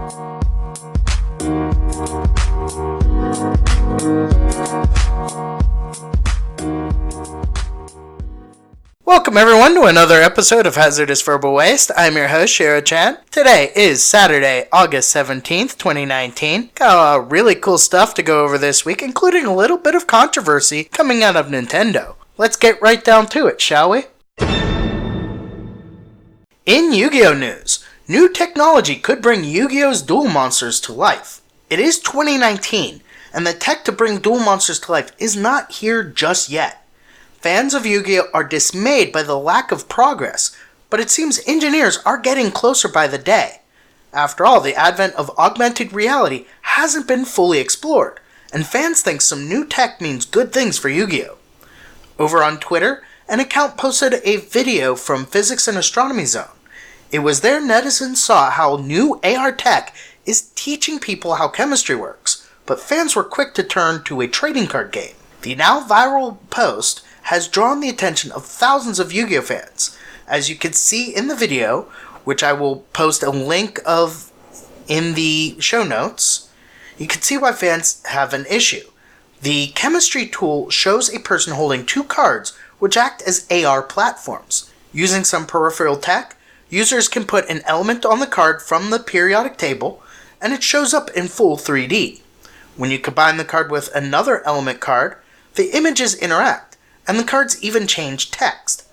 Welcome everyone to another episode of Hazardous Verbal Waste. I'm your host, Shiro-chan. Today is Saturday, August 17th, 2019. Got really cool stuff to go over this week, including a little bit of controversy coming out of Nintendo. Let's get right down to it, shall we? In Yu-Gi-Oh! News, new technology could bring Yu-Gi-Oh's duel monsters to life. It is 2019, and the tech to bring duel monsters to life is not here just yet. Fans of Yu-Gi-Oh! Are dismayed by the lack of progress, but it seems engineers are getting closer by the day. After all, the advent of augmented reality hasn't been fully explored, and fans think some new tech means good things for Yu-Gi-Oh! Over on Twitter, an account posted a video from Physics and Astronomy Zone. It was there netizens saw how new AR tech is teaching people how chemistry works, but fans were quick to turn to a trading card game. The now viral post has drawn the attention of thousands of Yu-Gi-Oh! Fans. As you can see in the video, which I will post a link of in the show notes, you can see why fans have an issue. The chemistry tool shows a person holding two cards which act as AR platforms. Using some peripheral tech, users can put an element on the card from the periodic table, and it shows up in full 3D. When you combine the card with another element card, the images interact, and the cards even change text.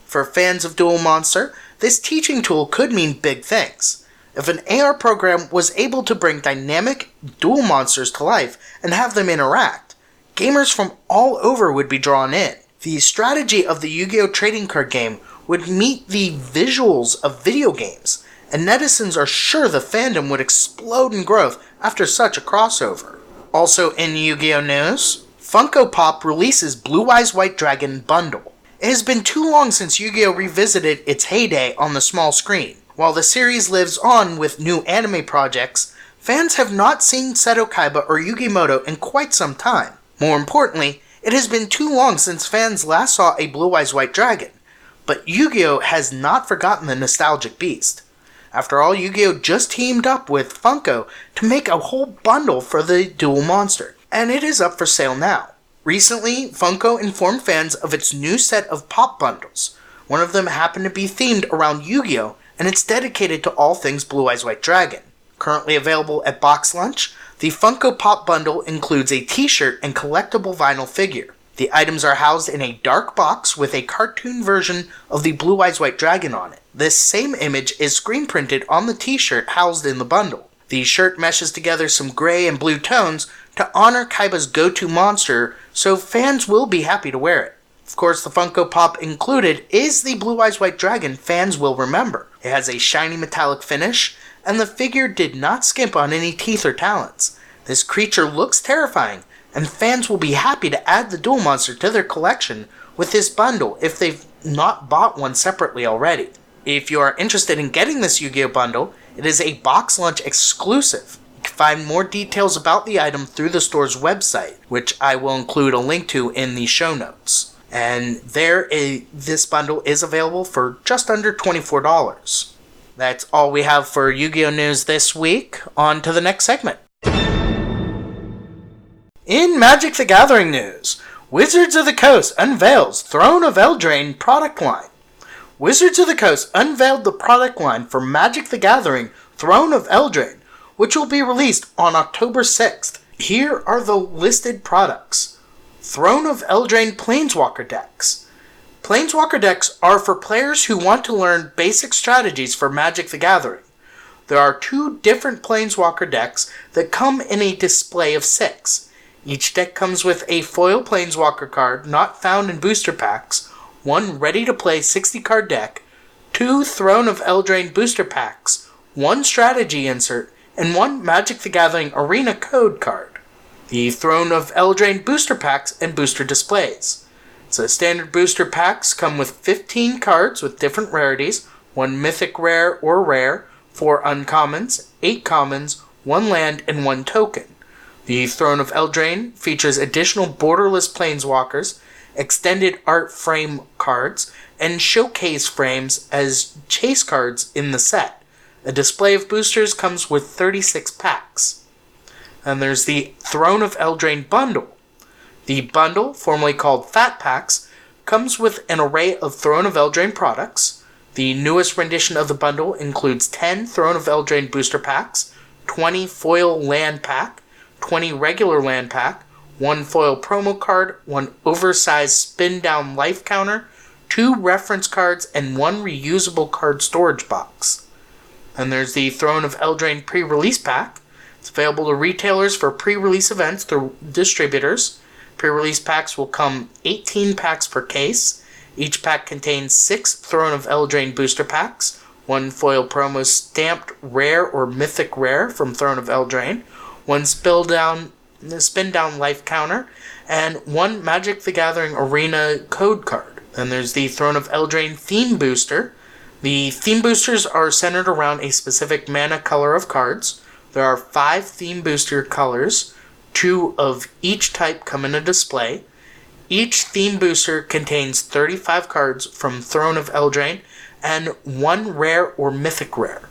For fans of Duel Monster, this teaching tool could mean big things. If an AR program was able to bring dynamic duel monsters to life and have them interact, gamers from all over would be drawn in. The strategy of the Yu-Gi-Oh! Trading card game would meet the visuals of video games, and netizens are sure the fandom would explode in growth after such a crossover. Also in Yu-Gi-Oh! News, Funko Pop releases Blue Eyes White Dragon bundle. It has been too long since Yu-Gi-Oh! Revisited its heyday on the small screen. While the series lives on with new anime projects, fans have not seen Seto Kaiba or Yugi Muto in quite some time. More importantly, it has been too long since fans last saw a Blue Eyes White Dragon, but Yu-Gi-Oh! Has not forgotten the nostalgic beast. After all, Yu-Gi-Oh! Just teamed up with Funko to make a whole bundle for the duel monster, and it is up for sale now. Recently, Funko informed fans of its new set of pop bundles. One of them happened to be themed around Yu-Gi-Oh! And it's dedicated to all things Blue Eyes White Dragon. Currently available at Box Lunch, the Funko Pop bundle includes a t-shirt and collectible vinyl figure. The items are housed in a dark box with a cartoon version of the Blue Eyes White Dragon on it. This same image is screen printed on the t-shirt housed in the bundle. The shirt meshes together some gray and blue tones to honor Kaiba's go-to monster, so fans will be happy to wear it. Of course, the Funko Pop included is the Blue Eyes White Dragon fans will remember. It has a shiny metallic finish, and the figure did not skimp on any teeth or talons. This creature looks terrifying, and fans will be happy to add the duel monster to their collection with this bundle if they've not bought one separately already. If you are interested in getting this Yu-Gi-Oh! Bundle, it is a Box Lunch exclusive. You can find more details about the item through the store's website, which I will include a link to in the show notes. And this bundle is available for just under $24. That's all we have for Yu-Gi-Oh! News this week. On to the next segment. In Magic the Gathering news, Wizards of the Coast unveils Throne of Eldraine product line. Wizards of the Coast unveiled the product line for Magic the Gathering Throne of Eldraine, which will be released on October 6th. Here are the listed products. Throne of Eldraine Planeswalker decks. Planeswalker decks are for players who want to learn basic strategies for Magic the Gathering. There are 2 different Planeswalker decks that come in a display of 6. Each deck comes with a foil Planeswalker card not found in booster packs, 1 ready-to-play 60-card deck, 2 Throne of Eldraine booster packs, 1 strategy insert, and 1 Magic the Gathering Arena code card. The Throne of Eldraine booster packs and booster displays. So standard booster packs come with 15 cards with different rarities, 1 mythic rare or rare, 4 uncommons, 8 commons, 1 land, and 1 token. The Throne of Eldraine features additional borderless planeswalkers, extended art frame cards, and showcase frames as chase cards in the set. A display of boosters comes with 36 packs. And there's the Throne of Eldraine bundle. The bundle, formerly called Fat Packs, comes with an array of Throne of Eldraine products. The newest rendition of the bundle includes 10 Throne of Eldraine booster packs, 20 foil land pack, 20 regular land pack, 1 foil promo card, 1 oversized spin-down life counter, 2 reference cards, and 1 reusable card storage box. And there's the Throne of Eldraine pre-release pack. It's available to retailers for pre-release events through distributors. Pre-release packs will come 18 packs per case. Each pack contains 6 Throne of Eldraine booster packs, 1 foil promo stamped rare or mythic rare from Throne of Eldraine, 1 spin down life counter, and 1 Magic the Gathering Arena code card. Then there's the Throne of Eldraine theme booster. The theme boosters are centered around a specific mana color of cards. There are 5 theme booster colors. 2 of each type come in a display. Each theme booster contains 35 cards from Throne of Eldraine and 1 rare or mythic rare.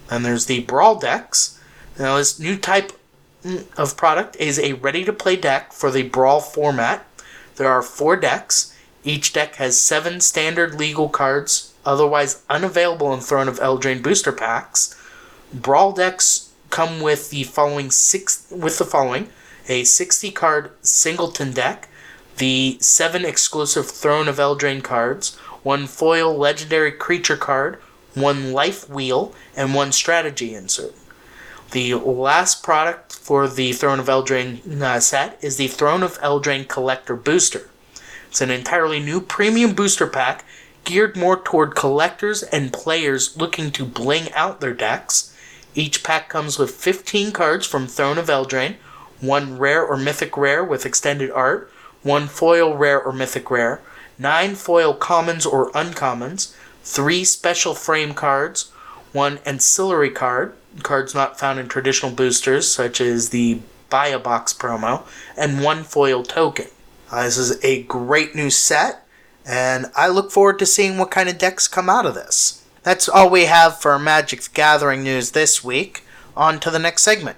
Then there's the Brawl decks. Now this new type of product is a ready-to-play deck for the Brawl format. There are 4 decks. Each deck has 7 standard legal cards, otherwise unavailable in Throne of Eldraine booster packs. Brawl decks come with the following: a 60-card singleton deck, the 7 exclusive Throne of Eldraine cards, 1 foil legendary creature card, 1 life wheel, and 1 strategy insert. The last product for the Throne of Eldraine set is the Throne of Eldraine Collector Booster. It's an entirely new premium booster pack geared more toward collectors and players looking to bling out their decks. Each pack comes with 15 cards from Throne of Eldraine, 1 rare or mythic rare with extended art, 1 foil rare or mythic rare, 9 foil commons or uncommons, 3 special frame cards, 1 ancillary card, cards not found in traditional boosters such as the Buy a Box promo, and 1 foil token. This is a great new set, and I look forward to seeing what kind of decks come out of this. That's all we have for Magic the Gathering news this week. On to the next segment.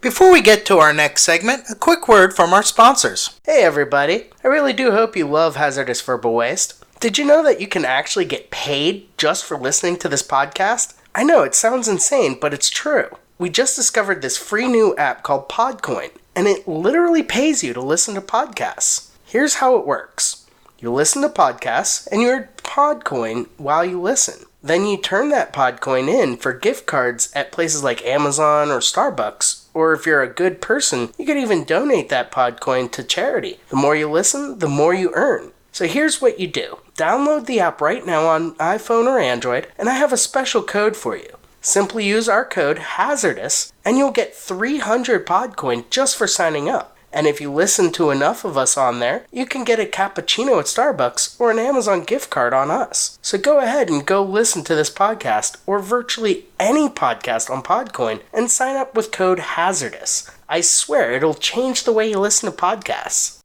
Before we get to our next segment, a quick word from our sponsors. Hey everybody, I really do hope you love hazardous verbal waste. Did you know that you can actually get paid just for listening to this podcast? I know, it sounds insane, but it's true. We just discovered this free new app called Podcoin, and it literally pays you to listen to podcasts. Here's how it works. You listen to podcasts, and you earn Podcoin while you listen. Then you turn that Podcoin in for gift cards at places like Amazon or Starbucks. Or if you're a good person, you could even donate that Podcoin to charity. The more you listen, the more you earn. So here's what you do. Download the app right now on iPhone or Android, and I have a special code for you. Simply use our code HAZARDOUS, and you'll get 300 Podcoin just for signing up. And if you listen to enough of us on there, you can get a cappuccino at Starbucks or an Amazon gift card on us. So go ahead and go listen to this podcast or virtually any podcast on Podcoin and sign up with code HAZARDOUS. I swear it'll change the way you listen to podcasts.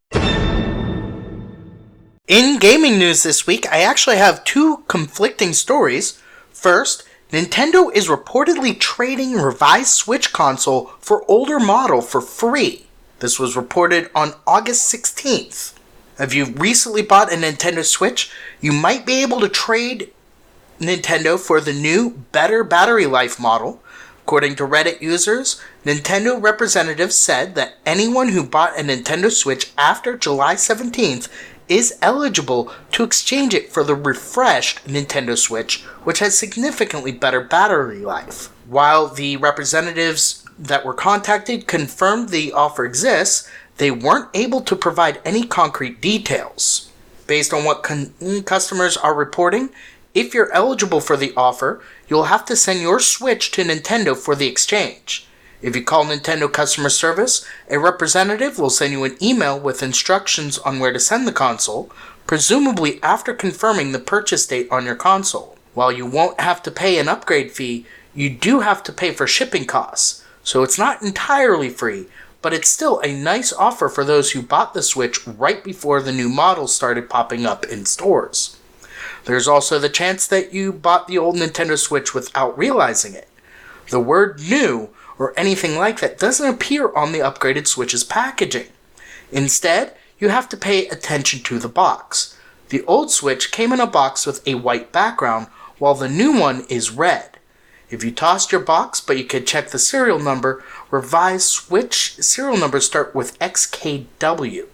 In gaming news this week, I actually have 2 conflicting stories. First, Nintendo is reportedly trading revised Switch console for older model for free. This was reported on August 16th. If you've recently bought a Nintendo Switch, you might be able to trade Nintendo for the new, better battery life model. According to Reddit users, Nintendo representatives said that anyone who bought a Nintendo Switch after July 17th is eligible to exchange it for the refreshed Nintendo Switch, which has significantly better battery life. While the representatives that were contacted confirmed the offer exists, they weren't able to provide any concrete details. Based on what customers are reporting, if you're eligible for the offer, you'll have to send your Switch to Nintendo for the exchange. If you call Nintendo customer service, a representative will send you an email with instructions on where to send the console, presumably after confirming the purchase date on your console. While you won't have to pay an upgrade fee, you do have to pay for shipping costs. So it's not entirely free, but it's still a nice offer for those who bought the Switch right before the new models started popping up in stores. There's also the chance that you bought the old Nintendo Switch without realizing it. The word new or anything like that doesn't appear on the upgraded Switch's packaging. Instead, you have to pay attention to the box. The old Switch came in a box with a white background, while the new one is red. If you tossed your box, but you could check the serial number, revised Switch serial numbers start with XKW.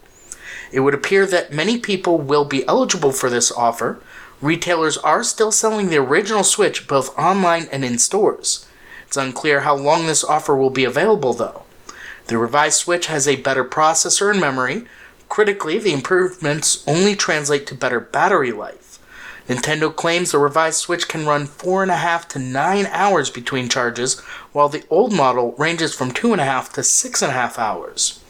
It would appear that many people will be eligible for this offer. Retailers are still selling the original Switch both online and in stores. It's unclear how long this offer will be available, though. The revised Switch has a better processor and memory. Critically, the improvements only translate to better battery life. Nintendo claims the revised Switch can run 4.5 to 9 hours between charges, while the old model ranges from 2.5 to 6.5 hours.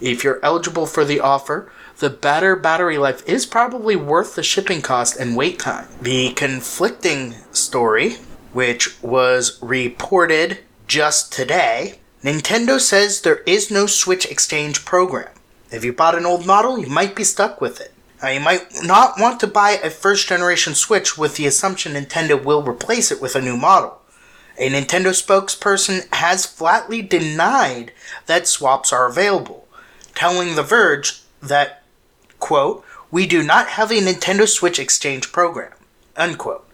If you're eligible for the offer, the better battery life is probably worth the shipping cost and wait time. The conflicting story, which was reported just today, Nintendo says there is no Switch exchange program. If you bought an old model, you might be stuck with it. Now, you might not want to buy a first-generation Switch with the assumption Nintendo will replace it with a new model. A Nintendo spokesperson has flatly denied that swaps are available, telling The Verge that, quote, "We do not have a Nintendo Switch exchange program," unquote.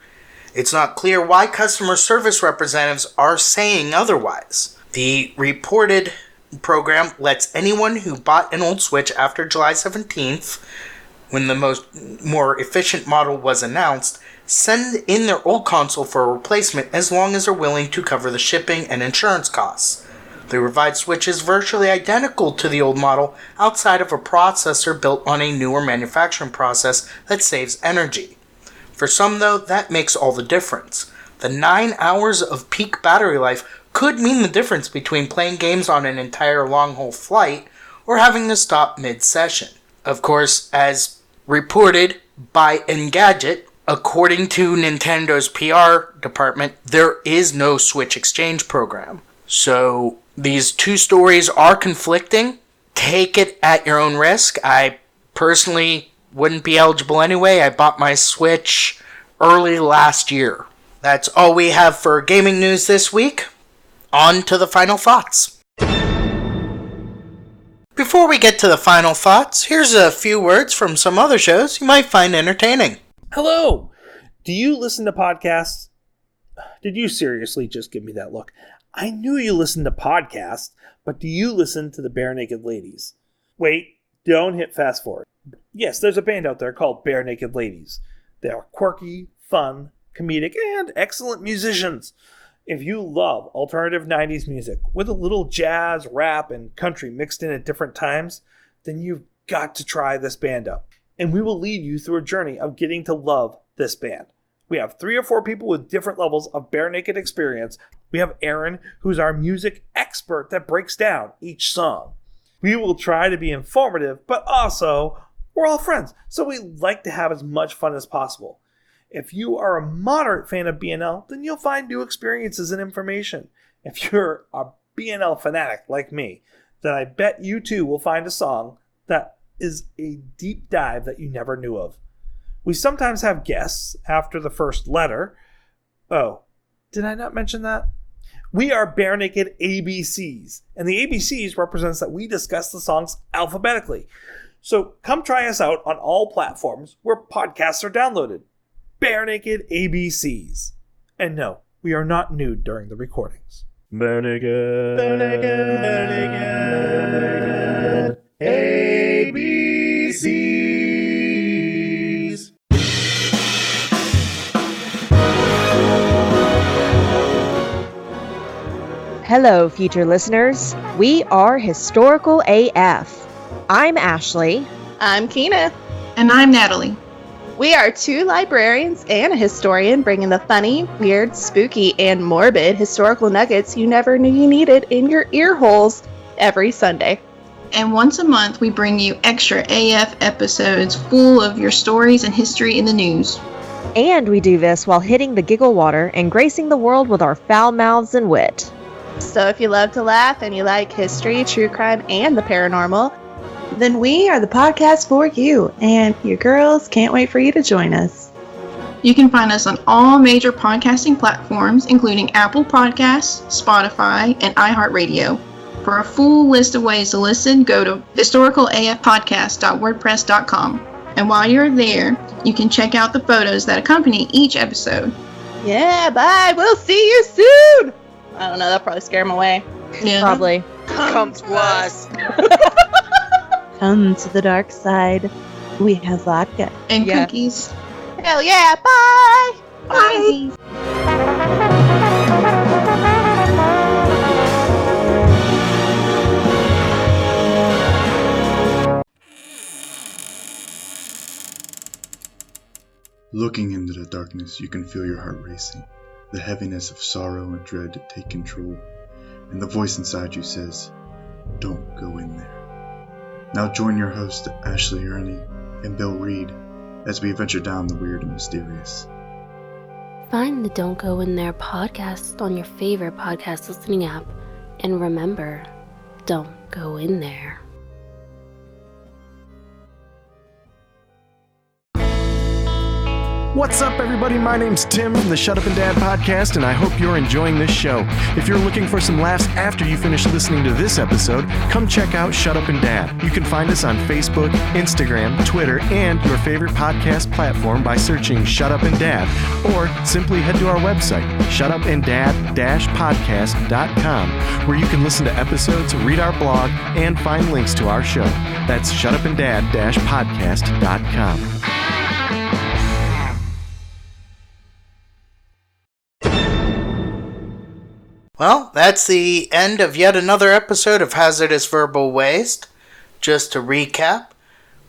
It's not clear why customer service representatives are saying otherwise. The reported program lets anyone who bought an old Switch after July 17th, when the more efficient model was announced, send in their old console for a replacement as long as they're willing to cover the shipping and insurance costs. The revised Switch is virtually identical to the old model outside of a processor built on a newer manufacturing process that saves energy. For some, though, that makes all the difference. The 9 hours of peak battery life could mean the difference between playing games on an entire long-haul flight or having to stop mid-session. Of course, as reported by Engadget, according to Nintendo's PR department, there is no Switch exchange program. So these two stories are conflicting. Take it at your own risk. I personally wouldn't be eligible anyway. I bought my Switch early last year. That's all we have for gaming news this week. On to the final thoughts. Before we get to the final thoughts, here's a few words from some other shows you might find entertaining. Hello! Do you listen to podcasts? Did you seriously just give me that look? I knew you listened to podcasts, but do you listen to the Bare Naked Ladies? Wait, don't hit fast forward. Yes, there's a band out there called Bare Naked Ladies. They are quirky, fun, comedic, and excellent musicians. If you love alternative 90s music with a little jazz, rap, and country mixed in at different times, then you've got to try this band out. And we will lead you through a journey of getting to love this band. We have 3 or 4 people with different levels of bare naked experience. We have Aaron, who's our music expert that breaks down each song. We will try to be informative, but also, we're all friends, so we like to have as much fun as possible. If you are a moderate fan of BNL, then you'll find new experiences and information. If you're a BNL fanatic like me, then I bet you too will find a song that is a deep dive that you never knew of. We sometimes have guests after the first letter. Oh, did I not mention that? We are Bare Naked ABCs, and the ABCs represents that we discuss the songs alphabetically. So come try us out on all platforms where podcasts are downloaded. Bare Naked ABCs. And no, we are not nude during the recordings. Bare Naked, Bare Naked, Bare Naked, ABCs. Hello, future listeners. We are Historical AF. I'm Ashley. I'm Keena. And I'm Natalie. We are 2 librarians and a historian bringing the funny, weird, spooky, and morbid historical nuggets you never knew you needed in your ear holes every Sunday. And once a month, we bring you extra AF episodes full of your stories and history in the news. And we do this while hitting the giggle water and gracing the world with our foul mouths and wit. So if you love to laugh and you like history, true crime, and the paranormal, then we are the podcast for you, and your girls can't wait for you to join us. You can find us on all major podcasting platforms, including Apple Podcasts, Spotify, and iHeartRadio. For a full list of ways to listen, go to historicalafpodcast.wordpress.com. And while you're there, you can check out the photos that accompany each episode. Yeah, bye. We'll see you soon. I don't know. That'll probably scare him away. Yeah. Probably. Come to us. Come to the dark side. We have vodka. And Yeah. cookies. Hell yeah. Bye. Bye. Looking into the darkness, you can feel your heart racing, the heaviness of sorrow and dread take control, and the voice inside you says, "Don't go in there." Now join your hosts, Ashley Ernie and Bill Reed, as we venture down the weird and mysterious. Find the Don't Go In There podcast on your favorite podcast listening app, and remember, don't go in there. What's up, everybody? My name's Tim from the Shut Up and Dad podcast, and I hope you're enjoying this show. If you're looking for some laughs after you finish listening to this episode, come check out Shut Up and Dad. You can find us on Facebook, Instagram, Twitter, and your favorite podcast platform by searching Shut Up and Dad, or simply head to our website, shutupanddad-podcast.com, where you can listen to episodes, read our blog, and find links to our show. That's shutupanddad-podcast.com. Well, that's the end of yet another episode of Hazardous Verbal Waste. Just to recap,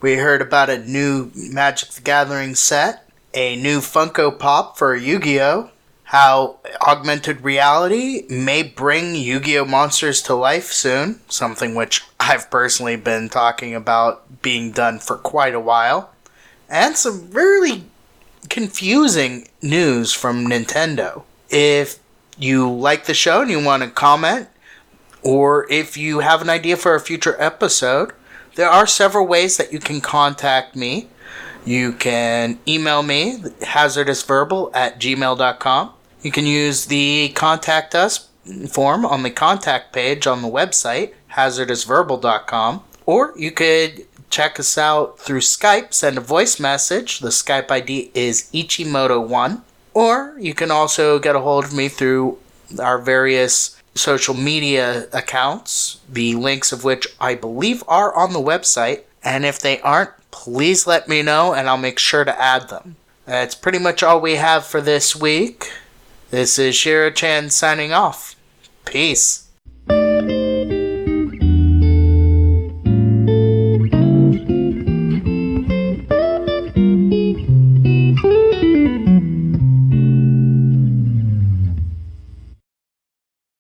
we heard about a new Magic the Gathering set, a new Funko Pop for Yu-Gi-Oh!, how augmented reality may bring Yu-Gi-Oh! Monsters to life soon, something which I've personally been talking about being done for quite a while, and some really confusing news from Nintendo. If you like the show and you want to comment, or if you have an idea for a future episode, there are several ways that you can contact me. You can email me, hazardousverbal@gmail.com. You can use the contact us form on the contact page on the website, hazardousverbal.com, or you could check us out through Skype, send a voice message. The Skype ID is Ichimoto1. Or you can also get a hold of me through our various social media accounts, the links of which I believe are on the website. And if they aren't, please let me know and I'll make sure to add them. That's pretty much all we have for this week. This is Shiro-chan signing off. Peace.